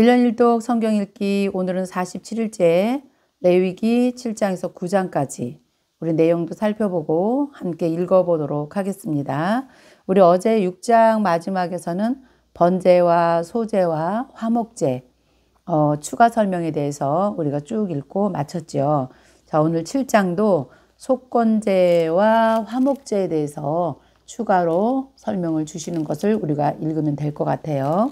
1년 1독 성경 읽기 오늘은 47일째 레위기 7장에서 9장까지 우리 내용도 살펴보고 함께 읽어보도록 하겠습니다. 우리 어제 6장 마지막에서는 번제와 소제와 화목제 추가 설명에 대해서 우리가 쭉 읽고 마쳤죠. 자, 오늘 7장도 속건제와 화목제에 대해서 추가로 설명을 주시는 것을 우리가 읽으면 될 것 같아요.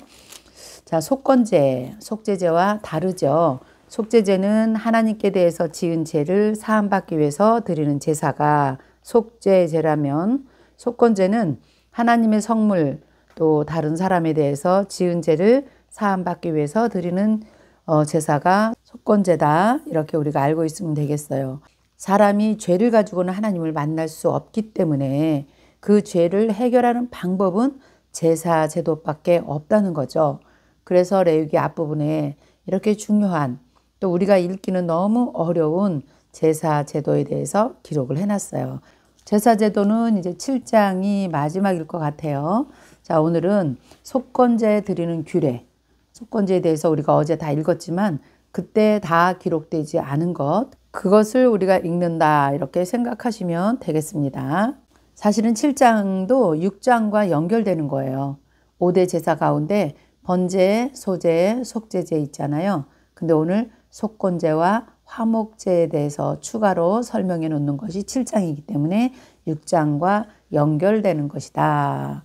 자, 속건제, 속죄제와 다르죠. 속죄제는 하나님께 대해서 지은 죄를 사함받기 위해서 드리는 제사가 속죄제라면, 속건제는 하나님의 성물 또 다른 사람에 대해서 지은 죄를 사함받기 위해서 드리는 제사가 속건제다. 이렇게 우리가 알고 있으면 되겠어요. 사람이 죄를 가지고는 하나님을 만날 수 없기 때문에 그 죄를 해결하는 방법은 제사 제도밖에 없다는 거죠. 그래서 레위기 앞부분에 이렇게 중요한, 또 우리가 읽기는 너무 어려운 제사 제도에 대해서 기록을 해놨어요. 제사 제도는 이제 7장이 마지막일 것 같아요. 자, 오늘은 속건제 드리는 규례, 속건제에 대해서 우리가 어제 다 읽었지만 그때 다 기록되지 않은 것, 그것을 우리가 읽는다 이렇게 생각하시면 되겠습니다. 사실은 7장도 6장과 연결되는 거예요. 5대 제사 가운데 번제, 소제, 속죄제 있잖아요. 근데 오늘 속건제와 화목제에 대해서 추가로 설명해 놓는 것이 7장이기 때문에 6장과 연결되는 것이다.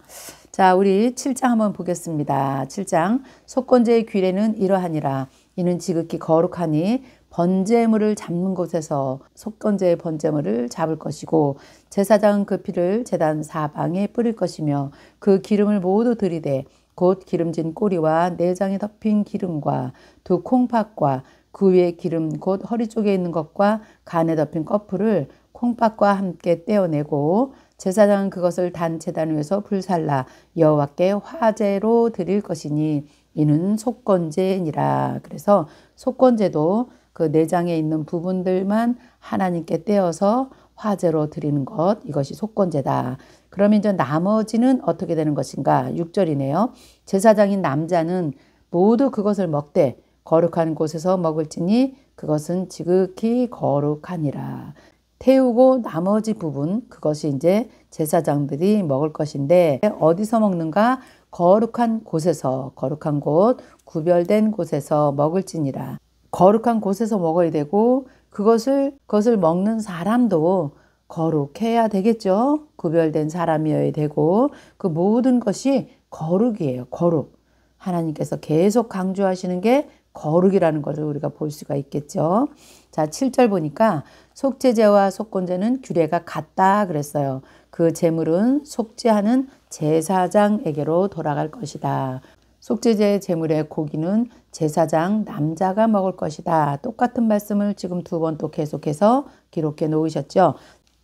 자, 우리 7장 한번 보겠습니다. 7장 속건제의 규례는 이러하니라. 이는 지극히 거룩하니 번제물을 잡는 곳에서 속건제의 번제물을 잡을 것이고 제사장은 그 피를 제단 사방에 뿌릴 것이며 그 기름을 모두 들이대 곧 기름진 꼬리와 내장에 덮인 기름과 두 콩팥과 그 위에 기름 곧 허리 쪽에 있는 것과 간에 덮인 꺼풀을 콩팥과 함께 떼어내고 제사장은 그것을 단제단 위에서 불살라 여호와께 화제로 드릴 것이니 이는 속건제니라. 그래서 속건제도 그 내장에 있는 부분들만 하나님께 떼어서 화제로 드리는 것, 이것이 속건제다. 그러면 이제 나머지는 어떻게 되는 것인가? 6절이네요. 제사장인 남자는 모두 그것을 먹되 거룩한 곳에서 먹을지니 그것은 지극히 거룩하니라. 태우고 나머지 부분, 그것이 이제 제사장들이 먹을 것인데 어디서 먹는가? 거룩한 곳에서, 거룩한 곳, 구별된 곳에서 먹을지니라. 거룩한 곳에서 먹어야 되고 그것을 먹는 사람도 거룩해야 되겠죠. 구별된 사람이어야 되고 그 모든 것이 거룩이에요. 거룩. 하나님께서 계속 강조하시는 게 거룩이라는 것을 우리가 볼 수가 있겠죠. 자, 7절 보니까 속죄제와 속건제는 규례가 같다 그랬어요. 그 제물은 속죄하는 제사장에게로 돌아갈 것이다. 속죄제 제물의 고기는 제사장 남자가 먹을 것이다. 똑같은 말씀을 지금 두 번 또 계속해서 기록해 놓으셨죠.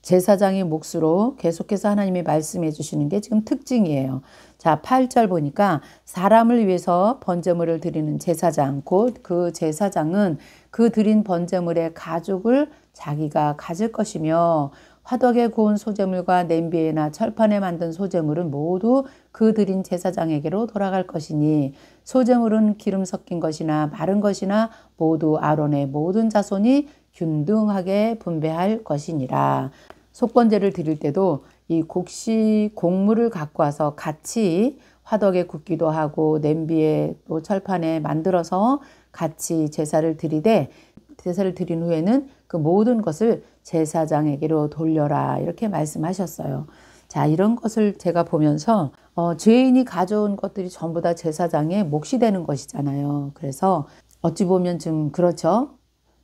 제사장의 몫으로 계속해서 하나님이 말씀해 주시는 게 지금 특징이에요. 자, 8절 보니까 사람을 위해서 번제물을 드리는 제사장, 곧 그 제사장은 그 드린 번제물의 가죽을 자기가 가질 것이며 화덕에 구운 소제물과 냄비에나 철판에 만든 소제물은 모두 그 드린 제사장에게로 돌아갈 것이니 소제물은 기름 섞인 것이나 마른 것이나 모두 아론의 모든 자손이 균등하게 분배할 것이니라. 속건제를 드릴 때도 이 곡물을 갖고 와서 같이 화덕에 굽기도 하고 냄비에 또 철판에 만들어서 같이 제사를 드리되 제사를 드린 후에는 그 모든 것을 제사장에게로 돌려라 이렇게 말씀하셨어요. 자, 이런 것을 제가 보면서 죄인이 가져온 것들이 전부 다 제사장의 몫이 되는 것이잖아요. 그래서 어찌 보면 좀 그렇죠.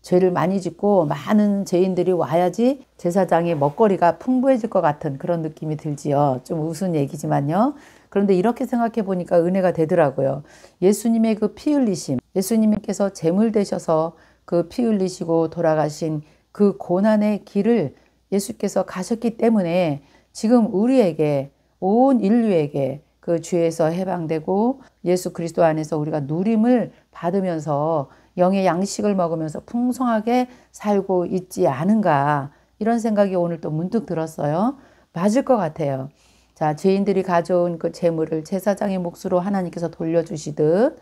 죄를 많이 짓고 많은 죄인들이 와야지 제사장의 먹거리가 풍부해질 것 같은 그런 느낌이 들지요. 좀 우스운 얘기지만요. 그런데 이렇게 생각해 보니까 은혜가 되더라고요. 예수님의 그 피 흘리심, 예수님께서 제물 되셔서 그 피 흘리시고 돌아가신 그 고난의 길을 예수께서 가셨기 때문에 지금 우리에게, 온 인류에게 그 죄에서 해방되고 예수 그리스도 안에서 우리가 누림을 받으면서 영의 양식을 먹으면서 풍성하게 살고 있지 않은가, 이런 생각이 오늘 또 문득 들었어요. 맞을 것 같아요. 자, 죄인들이 가져온 그 재물을 제사장의 몫으로 하나님께서 돌려주시듯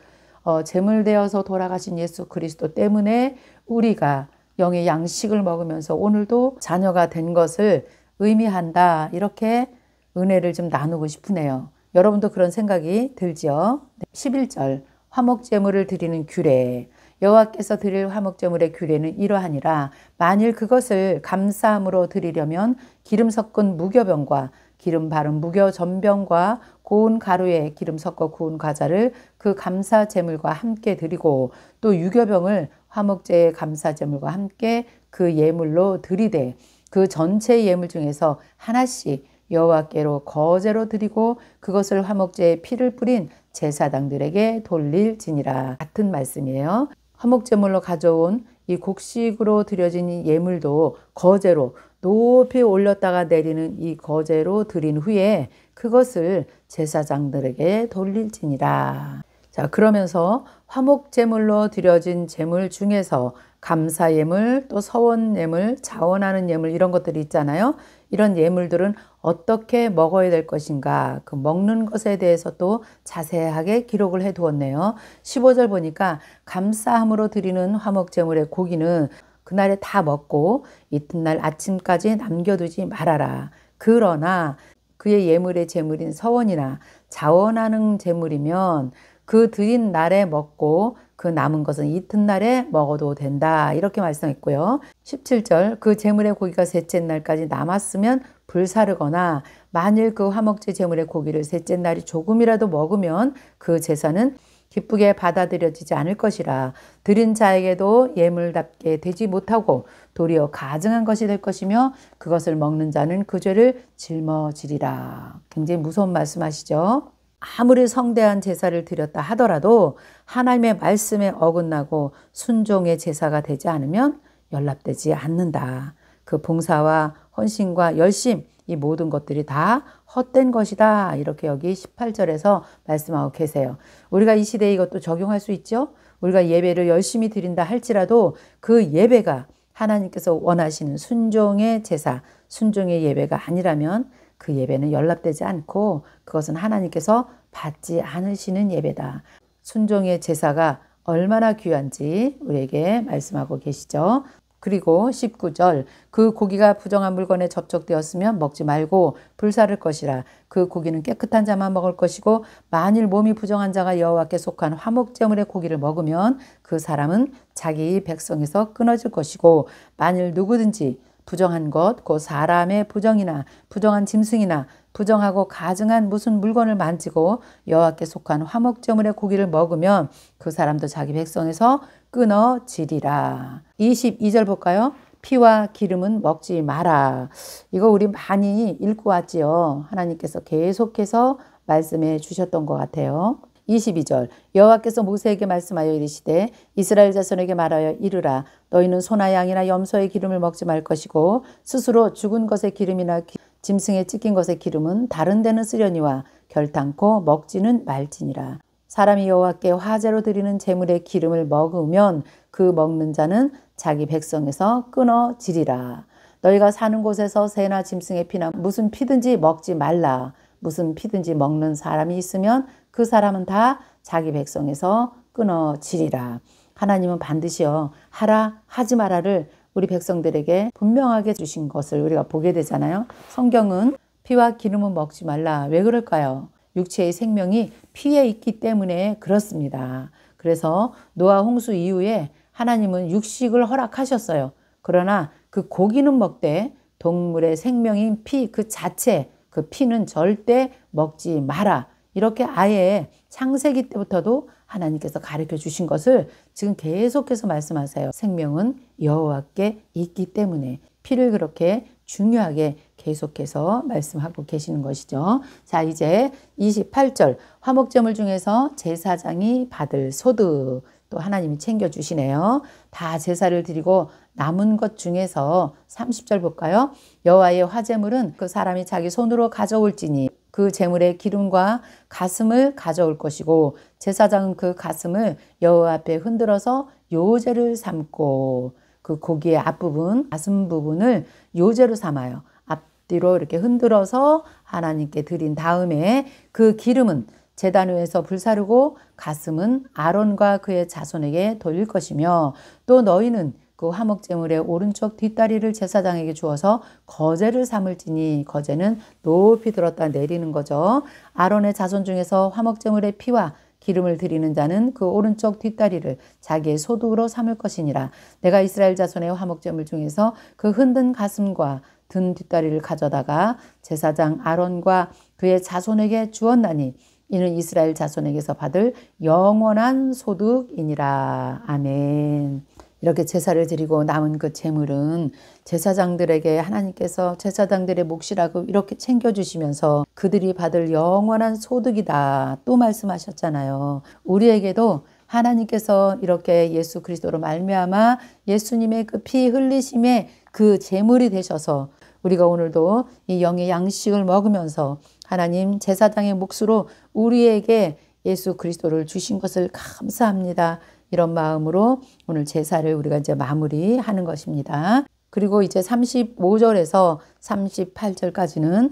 제물되어서 돌아가신 예수 그리스도 때문에 우리가 영의 양식을 먹으면서 오늘도 자녀가 된 것을 의미한다. 이렇게 은혜를 좀 나누고 싶으네요. 여러분도 그런 생각이 들지요? 11절 화목제물을 드리는 규례. 여호와께서 드릴 화목제물의 규례는 이러하니라. 만일 그것을 감사함으로 드리려면 기름 섞은 무교병과 기름 바른 무교 전병과 고운 가루에 기름 섞어 구운 과자를 그 감사 제물과 함께 드리고 또 유교병을 화목제의 감사 제물과 함께 그 예물로 드리되 그 전체 예물 중에서 하나씩 여호와께로 거제로 드리고 그것을 화목제에 피를 뿌린 제사장들에게 돌릴지니라. 같은 말씀이에요. 화목제물로 가져온 이 곡식으로 드려진 이 예물도 거제로 높이 올렸다가 내리는 이 거제로 드린 후에 그것을 제사장들에게 돌릴지니라. 자, 그러면서 화목제물로 드려진 제물 중에서 감사예물, 또 서원예물, 자원하는 예물 이런 것들이 있잖아요. 이런 예물들은 어떻게 먹어야 될 것인가, 그 먹는 것에 대해서 또 자세하게 기록을 해 두었네요. 15절 보니까 감사함으로 드리는 화목제물의 고기는 그날에 다 먹고 이튿날 아침까지 남겨두지 말아라. 그러나 그의 예물의 제물인 서원이나 자원하는 제물이면 그 드린 날에 먹고 그 남은 것은 이튿날에 먹어도 된다. 이렇게 말씀했고요. 17절 그 제물의 고기가 셋째 날까지 남았으면 불사르거나 만일 그 화목제 제물의 고기를 셋째 날이 조금이라도 먹으면 그 제사는 기쁘게 받아들여지지 않을 것이라. 드린 자에게도 예물답게 되지 못하고 도리어 가증한 것이 될 것이며 그것을 먹는 자는 그 죄를 짊어지리라. 굉장히 무서운 말씀하시죠. 아무리 성대한 제사를 드렸다 하더라도 하나님의 말씀에 어긋나고 순종의 제사가 되지 않으면 연락되지 않는다. 그 봉사와 헌신과 열심 이 모든 것들이 다 헛된 것이다. 이렇게 여기 18절에서 말씀하고 계세요. 우리가 이 시대에 이것도 적용할 수 있죠. 우리가 예배를 열심히 드린다 할지라도 그 예배가 하나님께서 원하시는 순종의 제사, 순종의 예배가 아니라면 그 예배는 연락되지 않고 그것은 하나님께서 받지 않으시는 예배다. 순종의 제사가 얼마나 귀한지 우리에게 말씀하고 계시죠. 그리고 19절 그 고기가 부정한 물건에 접촉되었으면 먹지 말고 불사를 것이라. 그 고기는 깨끗한 자만 먹을 것이고 만일 몸이 부정한 자가 여호와께 속한 화목제물의 고기를 먹으면 그 사람은 자기 백성에서 끊어질 것이고 만일 누구든지 부정한 것, 그 사람의 부정이나 부정한 짐승이나 부정하고 가증한 무슨 물건을 만지고 여호와께 속한 화목제물의 고기를 먹으면 그 사람도 자기 백성에서 끊어지리라. 22절 볼까요? 피와 기름은 먹지 마라. 이거 우리 많이 읽고 왔지요. 하나님께서 계속해서 말씀해 주셨던 것 같아요. 22절 여호와께서 모세에게 말씀하여 이르시되 이스라엘 자손에게 말하여 이르라. 너희는 소나 양이나 염소의 기름을 먹지 말 것이고 스스로 죽은 것의 기름이나 짐승에 찢긴 것의 기름은 다른 데는 쓰려니와 결탄코 먹지는 말지니라. 사람이 여호와께 화제로 드리는 제물의 기름을 먹으면 그 먹는 자는 자기 백성에서 끊어지리라. 너희가 사는 곳에서 새나 짐승의 피나 무슨 피든지 먹지 말라. 무슨 피든지 먹는 사람이 있으면 그 사람은 다 자기 백성에서 끊어지리라. 하나님은 반드시요 하라 하지 마라를 우리 백성들에게 분명하게 주신 것을 우리가 보게 되잖아요. 성경은 피와 기름은 먹지 말라. 왜 그럴까요? 육체의 생명이 피에 있기 때문에 그렇습니다. 그래서 노아 홍수 이후에 하나님은 육식을 허락하셨어요. 그러나 그 고기는 먹되 동물의 생명인 피 그 자체, 그 피는 절대 먹지 마라. 이렇게 아예 창세기 때부터도 하나님께서 가르쳐 주신 것을 지금 계속해서 말씀하세요. 생명은 여호와께 있기 때문에 피를 그렇게 중요하게 계속해서 말씀하고 계시는 것이죠. 자, 이제 28절 화목제물 중에서 제사장이 받을 소득 또 하나님이 챙겨주시네요. 다 제사를 드리고 남은 것 중에서 30절 볼까요? 여호와의 화제물은 그 사람이 자기 손으로 가져올지니 그 제물의 기름과 가슴을 가져올 것이고 제사장은 그 가슴을 여호와 앞에 흔들어서 요제를 삼고 그 고기의 앞부분, 가슴 부분을 요제로 삼아요. 앞뒤로 이렇게 흔들어서 하나님께 드린 다음에 그 기름은 제단 위에서 불사르고 가슴은 아론과 그의 자손에게 돌릴 것이며 또 너희는 그 화목제물의 오른쪽 뒷다리를 제사장에게 주어서 거제를 삼을지니 거제는 높이 들었다 내리는 거죠. 아론의 자손 중에서 화목제물의 피와 기름을 드리는 자는 그 오른쪽 뒷다리를 자기의 소득으로 삼을 것이니라. 내가 이스라엘 자손의 화목제물 중에서 그 흔든 가슴과 든 뒷다리를 가져다가 제사장 아론과 그의 자손에게 주었나니 이는 이스라엘 자손에게서 받을 영원한 소득이니라. 아멘. 이렇게 제사를 드리고 남은 그 제물은 제사장들에게 하나님께서 제사장들의 몫이라고 이렇게 챙겨주시면서 그들이 받을 영원한 소득이다 또 말씀하셨잖아요. 우리에게도 하나님께서 이렇게 예수 그리스도로 말미암아 예수님의 그 피 흘리심의 그 제물이 되셔서 우리가 오늘도 이 영의 양식을 먹으면서 하나님 제사장의 몫으로 우리에게 예수 그리스도를 주신 것을 감사합니다. 이런 마음으로 오늘 제사를 우리가 이제 마무리하는 것입니다. 그리고 이제 35절에서 38절까지는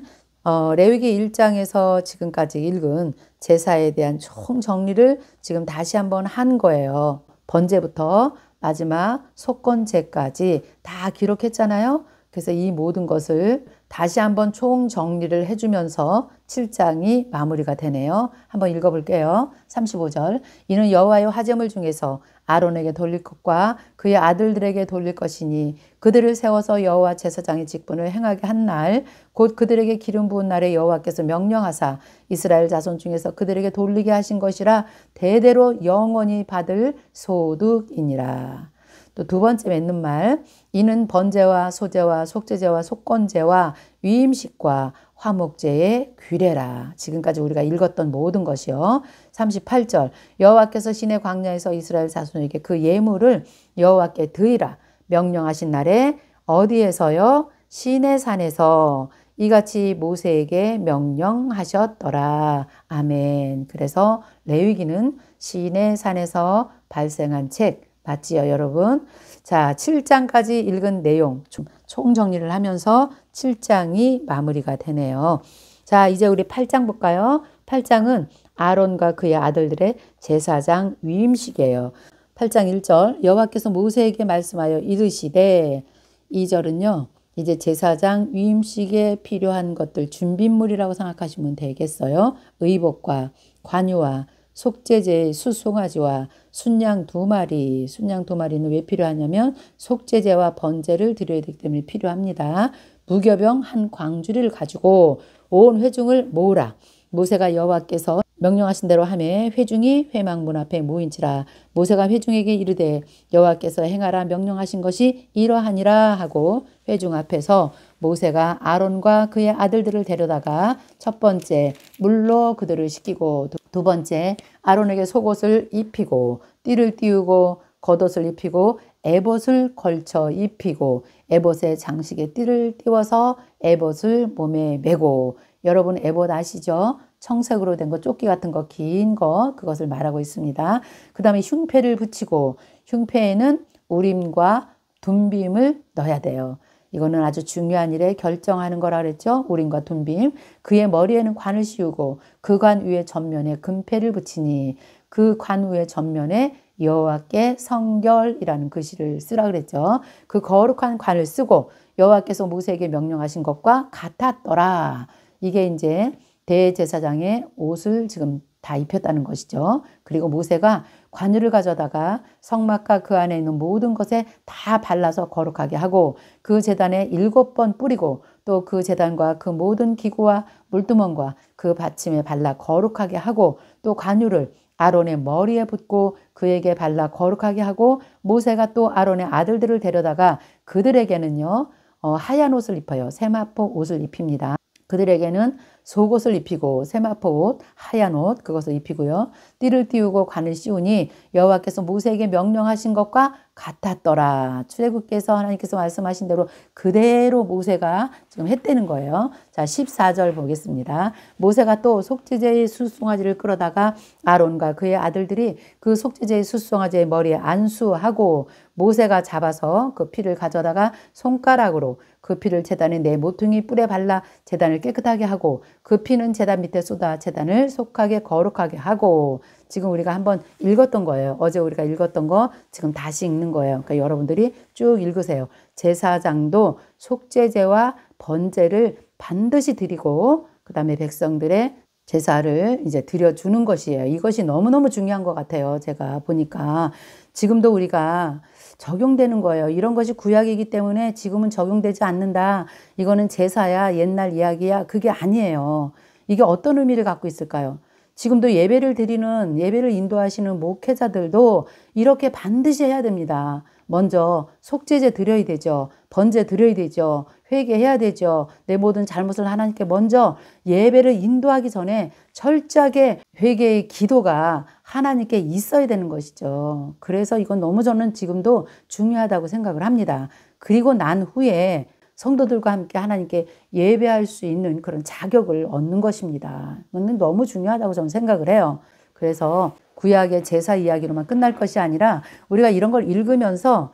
레위기 1장에서 지금까지 읽은 제사에 대한 총 정리를 지금 다시 한번 한 거예요. 번제부터 마지막 속건제까지 다 기록했잖아요. 그래서 이 모든 것을 다시 한번 총 정리를 해주면서 7장이 마무리가 되네요. 한번 읽어볼게요. 35절. 이는 여호와의 화제물 중에서 아론에게 돌릴 것과 그의 아들들에게 돌릴 것이니 그들을 세워서 여호와 제사장의 직분을 행하게 한 날 곧 그들에게 기름 부은 날에 여호와께서 명령하사 이스라엘 자손 중에서 그들에게 돌리게 하신 것이라 대대로 영원히 받을 소득이니라. 또 두 번째 맺는 말, 이는 번제와 소제와 속제제와 속건제와 위임식과 화목제의 규례라. 지금까지 우리가 읽었던 모든 것이요. 38절, 여호와께서 시내 광야에서 이스라엘 자손에게 그 예물을 여호와께 드리라 명령하신 날에 어디에서요? 시내산에서 이같이 모세에게 명령하셨더라. 아멘. 그래서 레위기는 시내산에서 발생한 책 맞지요, 여러분? 자, 7장까지 읽은 내용 좀 총정리를 하면서 7장이 마무리가 되네요. 자, 이제 우리 8장 볼까요? 8장은 아론과 그의 아들들의 제사장 위임식이에요. 8장 1절, 여호와께서 모세에게 말씀하여 이르시되, 2절은요, 이제 제사장 위임식에 필요한 것들 준비물이라고 생각하시면 되겠어요. 의복과 관유와 속죄제의 수송아지와 순양 2마리, 순양 2마리는 왜 필요하냐면 속죄제와 번제를 드려야 되기 때문에 필요합니다. 무교병 한 광주리를 가지고 온 회중을 모으라. 모세가 여호와께서 명령하신 대로 하매 회중이 회막 문 앞에 모인지라. 모세가 회중에게 이르되 여호와께서 행하라 명령하신 것이 이러하니라 하고 회중 앞에서 모세가 아론과 그의 아들들을 데려다가 첫 번째 물로 그들을 씻기고 두 번째 아론에게 속옷을 입히고 띠를 띄우고 겉옷을 입히고 에봇을 걸쳐 입히고 에봇의 장식에 띠를 띄워서 에봇을 몸에 메고 여러분 에봇 아시죠? 청색으로 된 거 조끼 같은 거 긴 거 그것을 말하고 있습니다. 그 다음에 흉패를 붙이고 흉패에는 우림과 둠빔을 넣어야 돼요. 이거는 아주 중요한 일에 결정하는 거라 그랬죠. 우림과 둠빔. 그의 머리에는 관을 씌우고 그 관 위에 전면에 금패를 붙이니 그 관 위에 전면에 여호와께 성결이라는 글씨를 쓰라 그랬죠. 그 거룩한 관을 쓰고 여호와께서 모세에게 명령하신 것과 같았더라. 이게 이제 대제사장의 옷을 지금 다 입혔다는 것이죠. 그리고 모세가 관유를 가져다가 성막과 그 안에 있는 모든 것에 다 발라서 거룩하게 하고 그 제단에 7번 뿌리고 또 그 제단과 그 모든 기구와 물두멍과 그 받침에 발라 거룩하게 하고 또 관유를 아론의 머리에 붓고 그에게 발라 거룩하게 하고 모세가 또 아론의 아들들을 데려다가 그들에게는요 하얀 옷을 입혀요. 세마포 옷을 입힙니다. 그들에게는 속옷을 입히고 세마포 옷, 하얀 옷 그것을 입히고요. 띠를 띄우고 관을 씌우니 여호와께서 모세에게 명령하신 것과 같았더라. 출애굽기에서 하나님께서 말씀하신 대로 그대로 모세가 지금 했다는 거예요. 자, 14절 보겠습니다. 모세가 또 속죄제의 숫송아지를 끌어다가 아론과 그의 아들들이 그 속죄제의 숫송아지의 머리에 안수하고 모세가 잡아서 그 피를 가져다가 손가락으로 그 피를 제단의 네 모퉁이 뿔에 발라 제단을 깨끗하게 하고 그 피는 제단 밑에 쏟아 제단을 속하게 거룩하게 하고. 지금 우리가 한번 읽었던 거예요. 어제 우리가 읽었던 거 지금 다시 읽는 거예요. 그러니까 여러분들이 쭉 읽으세요. 제사장도 속죄제와 번제를 반드시 드리고 그 다음에 백성들의 제사를 이제 드려주는 것이에요. 이것이 너무너무 중요한 것 같아요. 제가 보니까 지금도 우리가 적용되는 거예요. 이런 것이 구약이기 때문에 지금은 적용되지 않는다. 이거는 제사야, 옛날 이야기야. 그게 아니에요. 이게 어떤 의미를 갖고 있을까요? 지금도 예배를 인도하시는 목회자들도 이렇게 반드시 해야 됩니다. 먼저 속죄제 드려야 되죠. 번제 드려야 되죠. 회개해야 되죠. 내 모든 잘못을 하나님께 먼저 예배를 인도하기 전에 철저하게 회개의 기도가 하나님께 있어야 되는 것이죠. 그래서 이건 너무 저는 지금도 중요하다고 생각을 합니다. 그리고 난 후에 성도들과 함께 하나님께 예배할 수 있는 그런 자격을 얻는 것입니다. 이건 너무 중요하다고 저는 생각을 해요. 그래서 구약의 제사 이야기로만 끝날 것이 아니라 우리가 이런 걸 읽으면서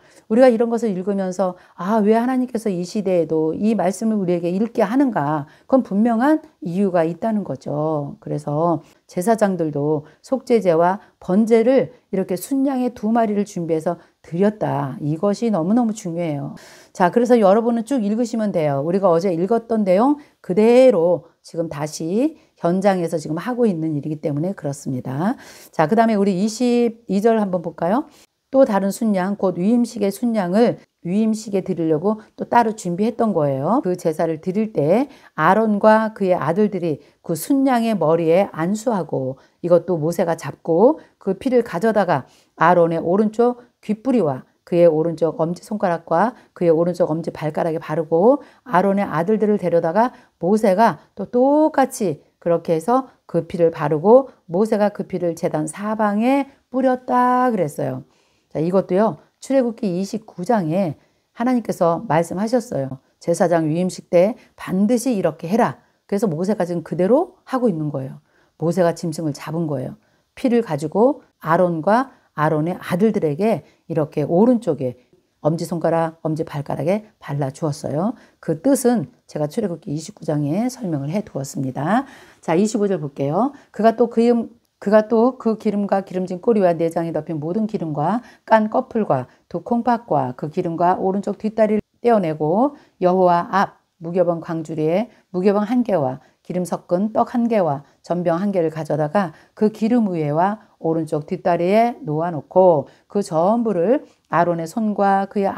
왜 하나님께서 이 시대에도 이 말씀을 우리에게 읽게 하는가? 그건 분명한 이유가 있다는 거죠. 그래서 제사장들도 속죄제와 번제를 이렇게 순양의 2마리를 준비해서 드렸다. 이것이 너무너무 중요해요. 자, 그래서 여러분은 쭉 읽으시면 돼요. 우리가 어제 읽었던 내용 그대로 지금 다시 현장에서 지금 하고 있는 일이기 때문에 그렇습니다. 자, 그 다음에 우리 22절 한번 볼까요? 또 다른 순양, 곧 위임식의 순양을 위임식에 드리려고 또 따로 준비했던 거예요. 그 제사를 드릴 때 아론과 그의 아들들이 그 순양의 머리에 안수하고 이것도 모세가 잡고 그 피를 가져다가 아론의 오른쪽 귓뿌리와 그의 오른쪽 엄지손가락과 그의 오른쪽 엄지발가락에 바르고 아론의 아들들을 데려다가 모세가 또 똑같이 그렇게 해서 그 피를 바르고 모세가 그 피를 제단 사방에 뿌렸다 그랬어요. 자, 이것도요. 출애굽기 29장에 하나님께서 말씀하셨어요. 제사장 위임식 때 반드시 이렇게 해라. 그래서 모세가 지금 그대로 하고 있는 거예요. 모세가 짐승을 잡은 거예요. 피를 가지고 아론과 아론의 아들들에게 이렇게 오른쪽에 엄지손가락, 엄지발가락에 발라주었어요. 그 뜻은 제가 출애굽기 29장에 설명을 해두었습니다. 자, 25절 볼게요. 그가 또 그 기름과 기름진 꼬리와 내장이 덮인 모든 기름과 깐 꺼풀과 두 콩팥과 그 기름과 오른쪽 뒷다리를 떼어내고 여호와 앞 무교병 광주리에 무교병 1개와 기름 섞은 떡 1개와 전병 1개를 가져다가 그 기름 위에와 오른쪽 뒷다리에 놓아놓고 그 전부를 아론의 손과 그의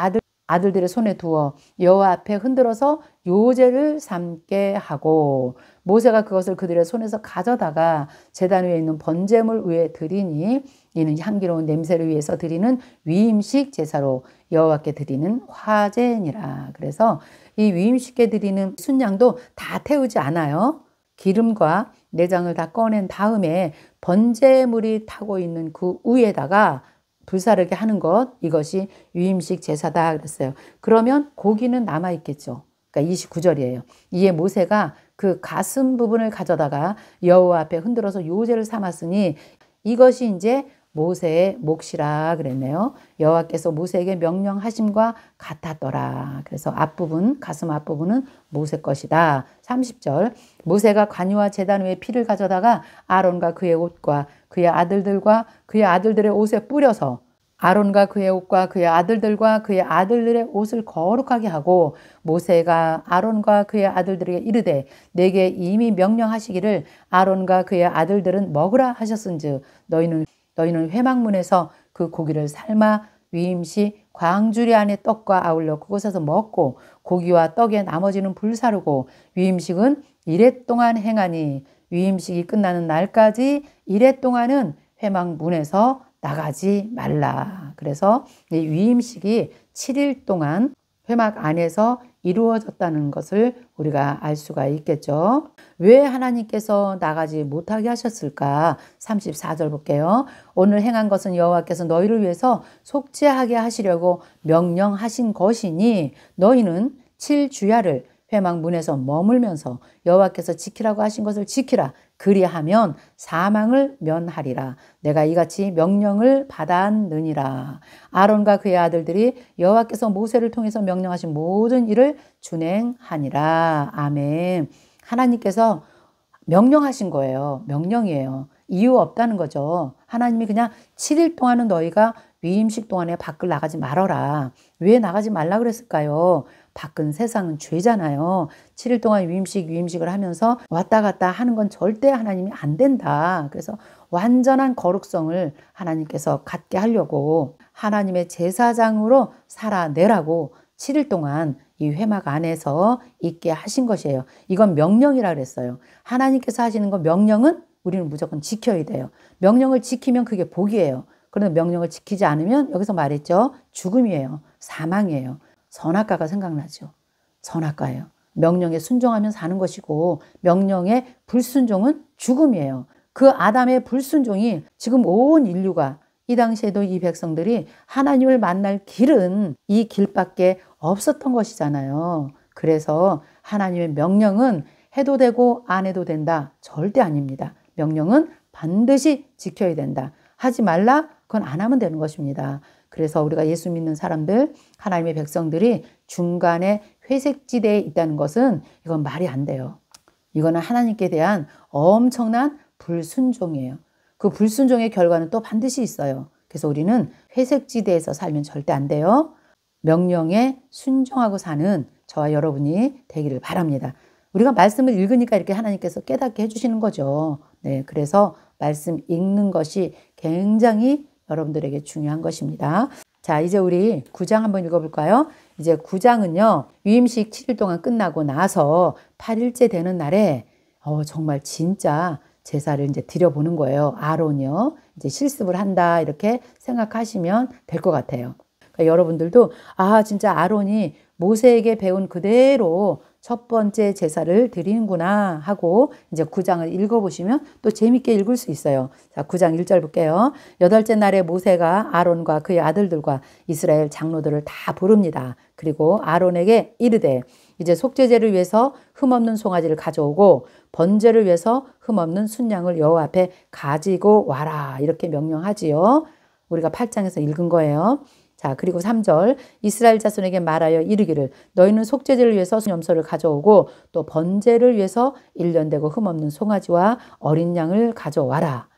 아들들의 손에 두어 여호와 앞에 흔들어서 요제를 삼게 하고 모세가 그것을 그들의 손에서 가져다가 제단 위에 있는 번제물 위에 드리니 이는 향기로운 냄새를 위해서 드리는 위임식 제사로 여호와께 드리는 화제니라. 그래서 이 위임식에 드리는 순양도 다 태우지 않아요. 기름과 내장을 다 꺼낸 다음에 번제물이 타고 있는 그 위에다가 불사르게 하는 것, 이것이 위임식 제사다 그랬어요. 그러면 고기는 남아있겠죠. 그러니까 29절이에요. 이에 모세가 그 가슴 부분을 가져다가 여호와 앞에 흔들어서 요제를 삼았으니 이것이 이제 모세의 몫이라 그랬네요. 여호와께서 모세에게 명령하심과 같았더라. 그래서 앞부분, 가슴 앞부분은 모세 것이다. 30절 모세가 관유와 제단 위에 피를 가져다가 아론과 그의 옷과 그의 아들들과 그의 아들들의 옷에 뿌려서 아론과 그의 옷과 그의 아들들과 그의 아들들의 옷을 거룩하게 하고 모세가 아론과 그의 아들들에게 이르되 내게 이미 명령하시기를 아론과 그의 아들들은 먹으라 하셨은즉 너희는 회막문에서 그 고기를 삶아 위임식 광주리 안에 떡과 아울러 그곳에서 먹고 고기와 떡의 나머지는 불사르고 위임식은 이래 동안 행하니 위임식이 끝나는 날까지 이래 동안은 회막문에서 나가지 말라. 그래서 이 위임식이 7일 동안 회막 안에서 이루어졌다는 것을 우리가 알 수가 있겠죠. 왜 하나님께서 나가지 못하게 하셨을까? 34절 볼게요. 오늘 행한 것은 여호와께서 너희를 위해서 속죄하게 하시려고 명령하신 것이니 너희는 7주야를 회막 문에서 머물면서 여호와께서 지키라고 하신 것을 지키라. 그리하면 사망을 면하리라. 내가 이같이 명령을 받았느니라. 아론과 그의 아들들이 여호와께서 모세를 통해서 명령하신 모든 일을 준행하니라. 아멘. 하나님께서 명령하신 거예요. 명령이에요. 이유 없다는 거죠. 하나님이 그냥 7일 동안은 너희가 위임식 동안에 밖을 나가지 말아라. 왜 나가지 말라 그랬을까요? 밖은 세상은 죄잖아요. 7일 동안 위임식을 하면서 왔다 갔다 하는 건 절대 하나님이 안 된다. 그래서 완전한 거룩성을 하나님께서 갖게 하려고 하나님의 제사장으로 살아내라고 7일 동안 이 회막 안에서 있게 하신 것이에요. 이건 명령이라 그랬어요. 하나님께서 하시는 건 명령은 우리는 무조건 지켜야 돼요. 명령을 지키면 그게 복이에요. 그런데 명령을 지키지 않으면 여기서 말했죠. 죽음이에요. 사망이에요. 선악과가 생각나죠. 선악과예요. 명령에 순종하면 사는 것이고 명령에 불순종은 죽음이에요. 그 아담의 불순종이 지금 온 인류가 이 당시에도 이 백성들이 하나님을 만날 길은 이 길밖에 없었던 것이잖아요. 그래서 하나님의 명령은 해도 되고 안 해도 된다. 절대 아닙니다. 명령은 반드시 지켜야 된다. 하지 말라? 그건 안 하면 되는 것입니다. 그래서 우리가 예수 믿는 사람들, 하나님의 백성들이 중간에 회색지대에 있다는 것은 이건 말이 안 돼요. 이거는 하나님께 대한 엄청난 불순종이에요. 그 불순종의 결과는 또 반드시 있어요. 그래서 우리는 회색지대에서 살면 절대 안 돼요. 명령에 순종하고 사는 저와 여러분이 되기를 바랍니다. 우리가 말씀을 읽으니까 이렇게 하나님께서 깨닫게 해주시는 거죠. 네, 그래서 말씀 읽는 것이 굉장히 여러분들에게 중요한 것입니다. 자, 이제 우리 9장 한번 읽어볼까요? 이제 9장은요, 위임식 7일 동안 끝나고 나서 8일째 되는 날에 정말 진짜 제사를 이제 드려보는 거예요. 아론이요. 이제 실습을 한다 이렇게 생각하시면 될 것 같아요. 그러니까 여러분들도 진짜 아론이 모세에게 배운 그대로 첫 번째 제사를 드리는구나 하고 이제 9장을 읽어보시면 또 재밌게 읽을 수 있어요. 자, 9장 1절 볼게요. 8째 날에 모세가 아론과 그의 아들들과 이스라엘 장로들을 다 부릅니다. 그리고 아론에게 이르되 이제 속죄제를 위해서 흠없는 송아지를 가져오고 번제를 위해서 흠없는 순양을 여호와 앞에 가지고 와라 이렇게 명령하지요. 우리가 8장에서 읽은 거예요. 자, 그리고 3절 이스라엘 자손에게 말하여 이르기를 너희는 속죄제를 위해서 염소를 가져오고 또 번제를 위해서 1년 되고 흠없는 송아지와 어린 양을 가져와라.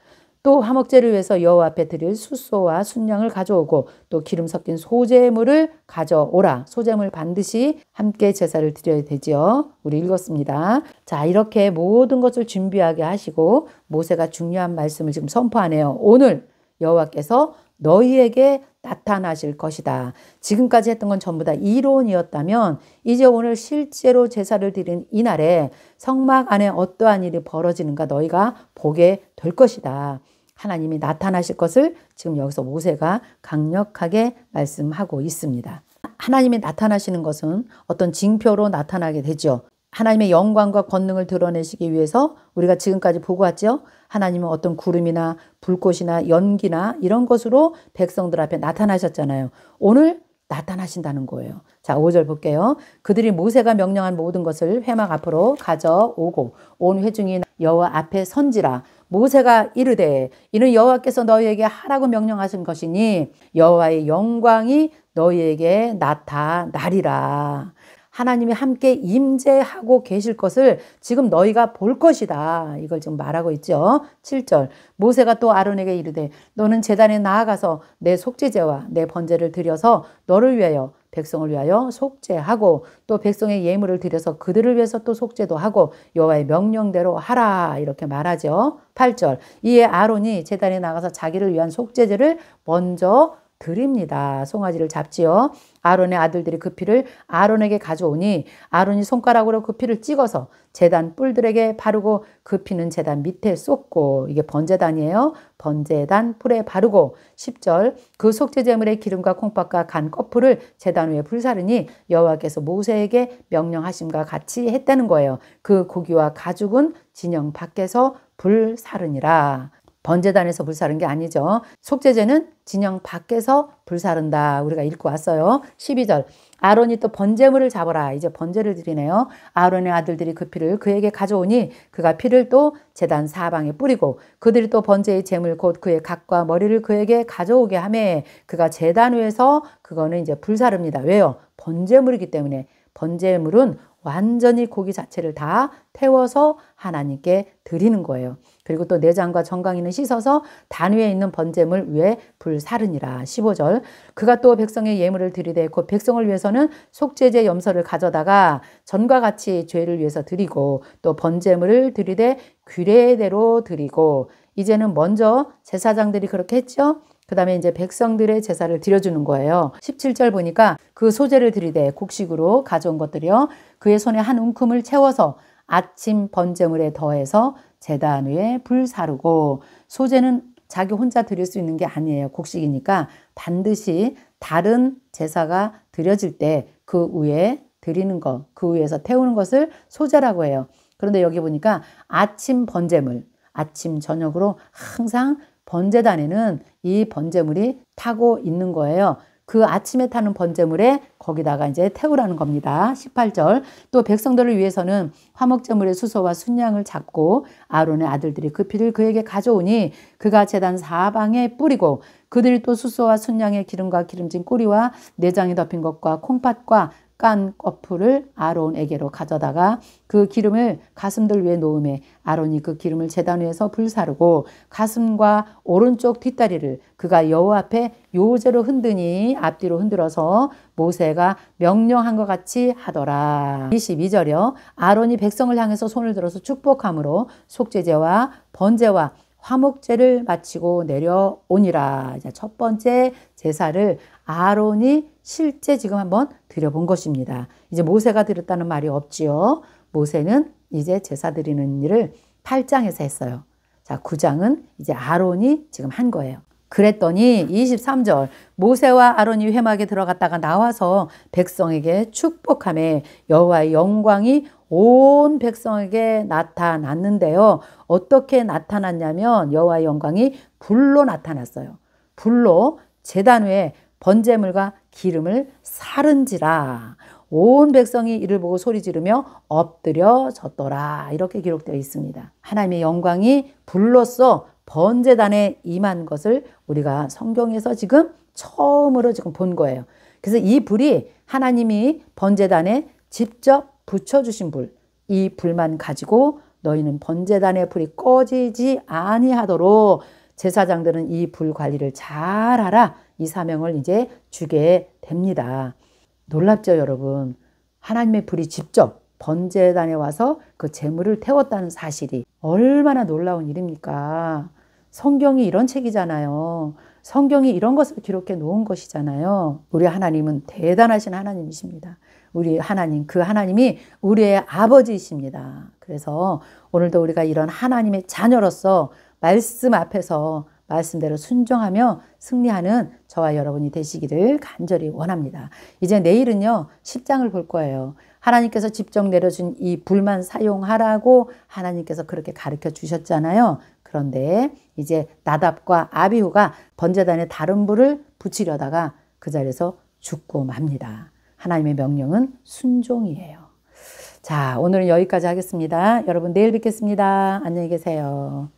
또 화목제를 위해서 여호와 앞에 드릴 숫소와 순양을 가져오고 또 기름 섞인 소제물을 가져오라. 소제물 반드시 함께 제사를 드려야 되지요. 우리 읽었습니다. 자, 이렇게 모든 것을 준비하게 하시고 모세가 중요한 말씀을 지금 선포하네요. 오늘 여호와께서 너희에게 나타나실 것이다. 지금까지 했던 건 전부 다 이론이었다면 이제 오늘 실제로 제사를 드린 이날에 성막 안에 어떠한 일이 벌어지는가 너희가 보게 될 것이다. 하나님이 나타나실 것을 지금 여기서 모세가 강력하게 말씀하고 있습니다. 하나님이 나타나시는 것은 어떤 징표로 나타나게 되죠. 하나님의 영광과 권능을 드러내시기 위해서 우리가 지금까지 보고 왔죠. 하나님은 어떤 구름이나 불꽃이나 연기나 이런 것으로 백성들 앞에 나타나셨잖아요. 오늘 나타나신다는 거예요. 자, 5절 볼게요. 그들이 모세가 명령한 모든 것을 회막 앞으로 가져오고 온 회중이 여호와 앞에 선지라. 모세가 이르되 이는 여호와께서 너희에게 하라고 명령하신 것이니 여호와의 영광이 너희에게 나타나리라. 하나님이 함께 임재하고 계실 것을 지금 너희가 볼 것이다. 이걸 지금 말하고 있죠. 7절 모세가 또 아론에게 이르되 너는 제단에 나아가서 내 속죄제와 내 번제를 드려서 너를 위하여 백성을 위하여 속죄하고 또 백성의 예물을 드려서 그들을 위해서 또 속죄도 하고 여호와의 명령대로 하라 이렇게 말하죠. 8절 이에 아론이 제단에 나가서 자기를 위한 속죄제를 먼저 드립니다. 송아지를 잡지요. 아론의 아들들이 그 피를 아론에게 가져오니 아론이 손가락으로 그 피를 찍어서 제단 뿔들에게 바르고 그 피는 제단 밑에 쏟고, 이게 번제단이에요. 번제단 뿔에 바르고. 10절 그 속죄제물의 기름과 콩팥과 간 껍풀을 제단 위에 불사르니 여호와께서 모세에게 명령하심과 같이 했다는 거예요. 그 고기와 가죽은 진영 밖에서 불사르니라. 번제단에서 불사른 게 아니죠. 속죄제는 진영 밖에서 불사른다. 우리가 읽고 왔어요. 12절 아론이 또 번제물을 잡아라. 이제 번제를 드리네요. 아론의 아들들이 그 피를 그에게 가져오니 그가 피를 또 제단 사방에 뿌리고 그들이 또 번제의 제물 곧 그의 각과 머리를 그에게 가져오게 하매 그가 제단 위에서 그거는 이제 불사릅니다. 왜요? 번제물이기 때문에. 번제물은 완전히 고기 자체를 다 태워서 하나님께 드리는 거예요. 그리고 또 내장과 정강이는 씻어서 단 위에 있는 번제물 위에 불사르니라. 15절 그가 또 백성의 예물을 드리되 곧 백성을 위해서는 속죄제 염소를 가져다가 전과 같이 죄를 위해서 드리고 또 번제물을 드리되 규례대로 드리고. 이제는 먼저 제사장들이 그렇게 했죠. 그 다음에 이제 백성들의 제사를 드려주는 거예요. 17절 보니까 그 소제를 드리되 곡식으로 가져온 것들이요. 그의 손에 한 움큼을 채워서 아침 번제물에 더해서 제단 위에 불 사르고. 소제는 자기 혼자 드릴 수 있는 게 아니에요. 곡식이니까 반드시 다른 제사가 드려질 때 그 위에 드리는 것, 그 위에서 태우는 것을 소제라고 해요. 그런데 여기 보니까 아침 번제물, 아침 저녁으로 항상 번제단에는 이 번제물이 타고 있는 거예요. 그 아침에 타는 번제물에 거기다가 이제 태우라는 겁니다. 18절 또 백성들을 위해서는 화목제물의 수소와 순양을 잡고 아론의 아들들이 그 피를 그에게 가져오니 그가 제단 사방에 뿌리고 그들이 또 수소와 순양의 기름과 기름진 꼬리와 내장이 덮인 것과 콩팥과 깐 껍풀을 아론에게로 가져다가 그 기름을 가슴들 위에 놓음에 아론이 그 기름을 제단 위에서 불사르고 가슴과 오른쪽 뒷다리를 그가 여호와 앞에 요제로 흔드니 앞뒤로 흔들어서 모세가 명령한 것 같이 하더라. 22절이요. 아론이 백성을 향해서 손을 들어서 축복함으로 속죄제와 번제와 화목제를 마치고 내려오니라. 첫 번째 제사를 아론이 실제 지금 한번 드려본 것입니다. 이제 모세가 드렸다는 말이 없지요. 모세는 이제 제사 드리는 일을 8장에서 했어요. 자, 9장은 이제 아론이 지금 한 거예요. 그랬더니 23절 모세와 아론이 회막에 들어갔다가 나와서 백성에게 축복하며 여호와의 영광이 온 백성에게 나타났는데요. 어떻게 나타났냐면 여호와의 영광이 불로 나타났어요. 불로 제단 위에 번제물과 기름을 사른지라 온 백성이 이를 보고 소리 지르며 엎드려졌더라. 이렇게 기록되어 있습니다. 하나님의 영광이 불로써 번제단에 임한 것을 우리가 성경에서 지금 처음으로 지금 본 거예요. 그래서 이 불이 하나님이 번제단에 직접 붙여주신 불, 이 불만 가지고 너희는 번제단의 불이 꺼지지 아니하도록 제사장들은 이 불 관리를 잘하라. 이 사명을 이제 주게 됩니다. 놀랍죠, 여러분? 하나님의 불이 직접 번제단에 와서 그 제물을 태웠다는 사실이 얼마나 놀라운 일입니까? 성경이 이런 책이잖아요. 성경이 이런 것을 기록해 놓은 것이잖아요. 우리 하나님은 대단하신 하나님이십니다. 우리 하나님, 그 하나님이 우리의 아버지이십니다. 그래서 오늘도 우리가 이런 하나님의 자녀로서 말씀 앞에서 말씀대로 순종하며 승리하는 저와 여러분이 되시기를 간절히 원합니다. 이제 내일은요, 10장을 볼 거예요. 하나님께서 직접 내려준 이 불만 사용하라고 하나님께서 그렇게 가르쳐 주셨잖아요. 그런데 이제 나답과 아비후가 번제단에 다른 불을 붙이려다가 그 자리에서 죽고 맙니다. 하나님의 명령은 순종이에요. 자, 오늘은 여기까지 하겠습니다. 여러분 내일 뵙겠습니다. 안녕히 계세요.